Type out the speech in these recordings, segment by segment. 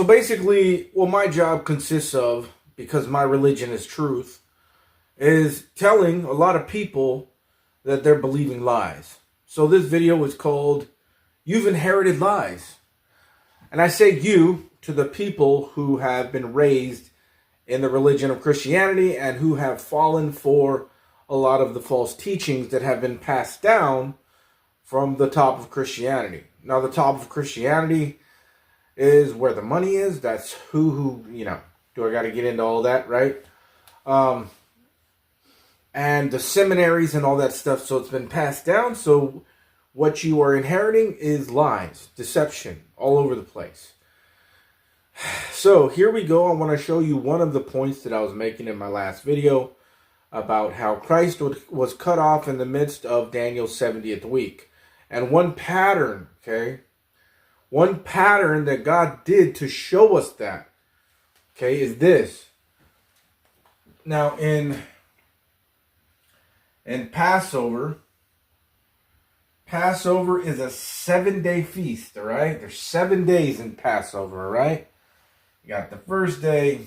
So basically, what my job consists of, because my religion is truth, is telling a lot of people that they're believing lies. So this video is called, You've Inherited Lies. And I say you to the people who have been raised in the religion of Christianity and who have fallen for a lot of the false teachings that have been passed down from the top of Christianity. Now, the top of Christianity is where the money is. That's who, do I got to get into all that, right? And the seminaries and all that stuff. So it's been passed down. So what you are inheriting is lies, deception, all over the place. So here we go. I want to show you one of the points that I was making in my last video about how Christ was cut off in the midst of Daniel's 70th week. And one pattern, one pattern that God did to show us that, is this. Now, in Passover is a 7-day feast, all right? There's 7 days in Passover, all right? You got the first day,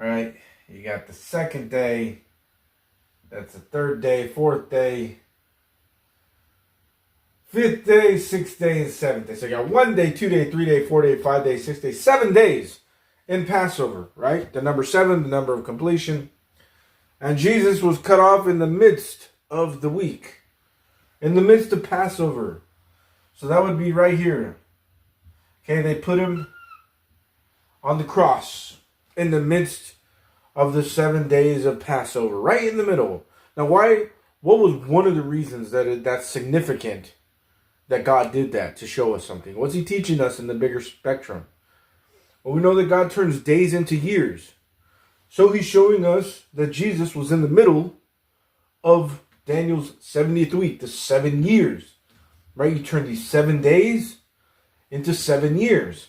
right? You got the second day. That's the third day, fourth day, fifth day, sixth day, and seventh day. So you got 1 day, 2 day, 3 day, 4 day, 5 day, 6 day, 7 days in Passover, right? The number 7, the number of completion. And Jesus was cut off in the midst of the week, in the midst of Passover. So that would be right here. They put him on the cross in the midst of the 7 days of Passover, right in the middle. Now, what was one of the reasons that that's significant that God did that to show us something? What's he teaching us in the bigger spectrum? Well, we know that God turns days into years. So he's showing us that Jesus was in the middle of Daniel's 70th week, the 7 years, right? You turn these 7 days into 7 years.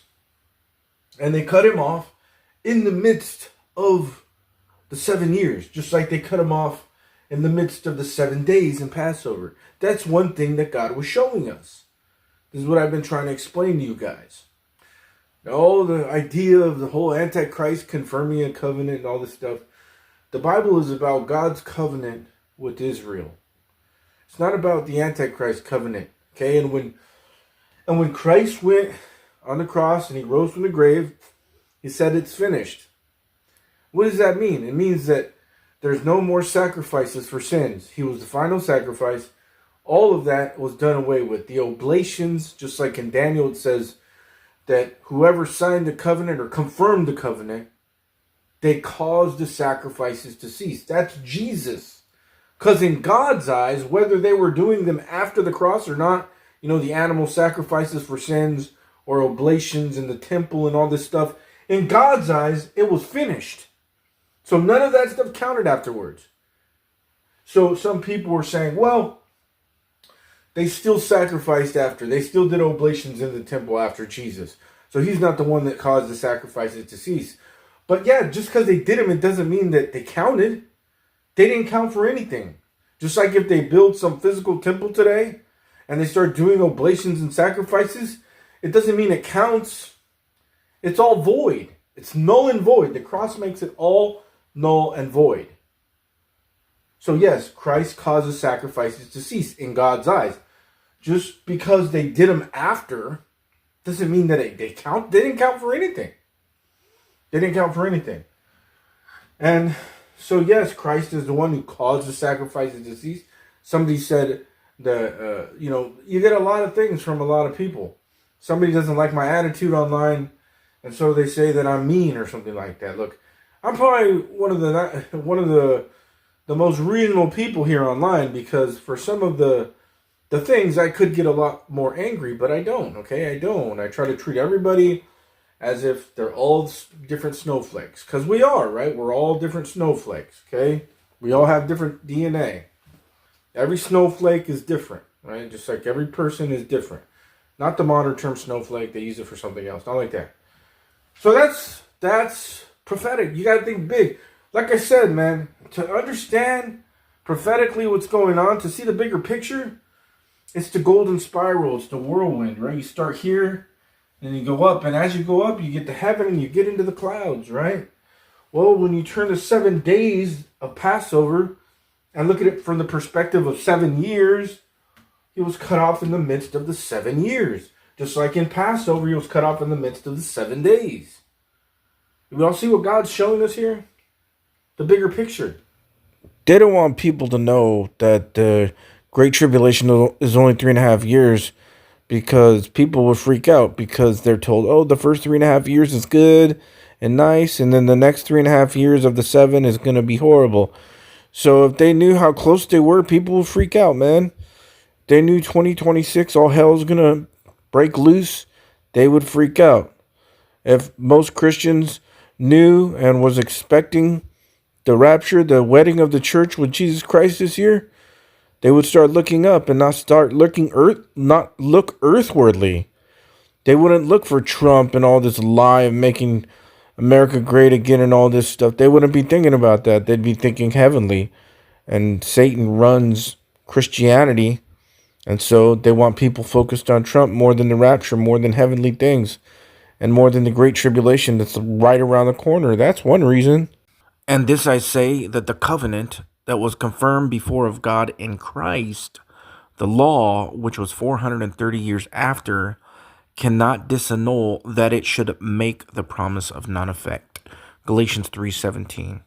And they cut him off in the midst of the 7 years, just like they cut him off in the midst of the 7 days in Passover. That's one thing that God was showing us. This is what I've been trying to explain to you guys. Now, the idea of the whole Antichrist confirming a covenant and all this stuff, the Bible is about God's covenant with Israel. It's not about the Antichrist covenant, And when Christ went on the cross and he rose from the grave, he said it's finished. What does that mean? It means that there's no more sacrifices for sins. He was the final sacrifice. All of that was done away with. The oblations, just like in Daniel, it says that whoever signed the covenant or confirmed the covenant, they caused the sacrifices to cease. That's Jesus. Because in God's eyes, whether they were doing them after the cross or not, the animal sacrifices for sins or oblations in the temple and all this stuff, in God's eyes, it was finished. So none of that stuff counted afterwards. So some people were saying, well, they still sacrificed after. They still did oblations in the temple after Jesus. So he's not the one that caused the sacrifices to cease. But yeah, just because they did them, it doesn't mean that they counted. They didn't count for anything. Just like if they build some physical temple today and they start doing oblations and sacrifices, it doesn't mean it counts. It's all void. It's null and void. The cross makes it all null and void. So yes, Christ causes sacrifices to cease in God's eyes. Just because they did them after doesn't mean that they count. They didn't count for anything. They didn't count for anything. And so yes, Christ is the one who caused the sacrifices to cease. Somebody said that, you get a lot of things from a lot of people. Somebody doesn't like my attitude online, and so they say that I'm mean or something like that. Look, I'm probably one of the most reasonable people here online, because for some of the things I could get a lot more angry, but I don't, I don't. I try to treat everybody as if they're all different snowflakes, because we are, right? We're all different snowflakes, We all have different DNA. Every snowflake is different, right? Just like every person is different. Not the modern term snowflake. They use it for something else. Not like that. So that's prophetic. You got to think big. Like I said, man, to understand prophetically what's going on, to see the bigger picture, it's the golden spiral. It's the whirlwind, right? You start here, And you go up, and as you go up, you get to heaven and you get into the clouds, right? Well, when you turn to 7 days of Passover and look at it from the perspective of 7 years, he was cut off in the midst of the 7 years. Just like in Passover, he was cut off in the midst of the 7 days. We all see what God's showing us here? The bigger picture. They don't want people to know that the Great Tribulation is only 3.5 years, because people will freak out because they're told, oh, the first 3.5 years is good and nice, and then the next 3.5 years of the 7 is going to be horrible. So if they knew how close they were, people would freak out, man. They knew 2026, all hell's going to break loose, they would freak out. If most Christians knew and was expecting the rapture, the wedding of the church with Jesus Christ this year, they would start looking up and not look earthwardly. They wouldn't look for Trump and all this lie of making America great again and all this stuff. They wouldn't be thinking about that. They'd be thinking heavenly. And Satan runs Christianity. And so they want people focused on Trump more than the rapture, more than heavenly things, and more than the great tribulation that's right around the corner. That's one reason. And this I say, that the covenant that was confirmed before of God in Christ, the law, which was 430 years after, cannot disannul that it should make the promise of none effect. Galatians 3:17.